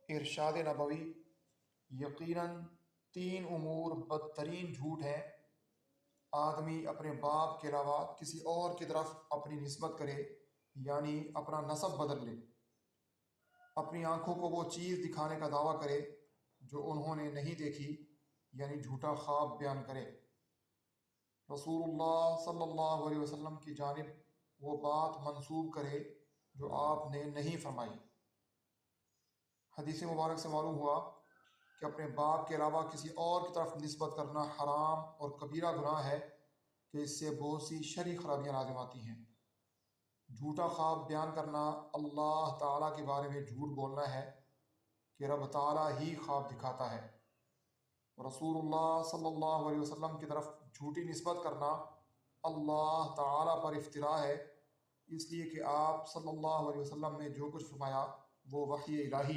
इरशाद नबवी, यकीनन तीन उमूर बदतरीन झूठ हैं। आदमी अपने बाप के अलावा किसी और की तरफ अपनी निस्बत करे, यानी अपना नसब बदल ले। अपनी आंखों को वो चीज़ दिखाने का दावा करे जो उन्होंने नहीं देखी, यानी झूठा ख्वाब बयान करे। रसूलुल्लाह सल्लल्लाहु अलैहि वसल्लम की जानिब वो बात मंसूब करे जो आपने नहीं फरमाई। हदीस मुबारक से मालूम हुआ कि अपने बाप के अलावा किसी और की तरफ निस्बत करना हराम और कबीरा गुनाह है कि इससे बहुत सी शरई खराबियाँ लाज़िम आती हैं। झूठा ख्वाब बयान करना अल्लाह ताला के बारे में झूठ बोलना है कि रब ताला ही ख्वाब दिखाता है। रसूलुल्लाह सल्लल्लाहु अलैहि वसल्लम की तरफ झूठी निस्बत करना अल्लाह ताला पर इफ्तिरा है, इसलिए कि आप सल्लल्लाहु अलैहि वसल्लम ने जो कुछ फरमाया वो वही इलाही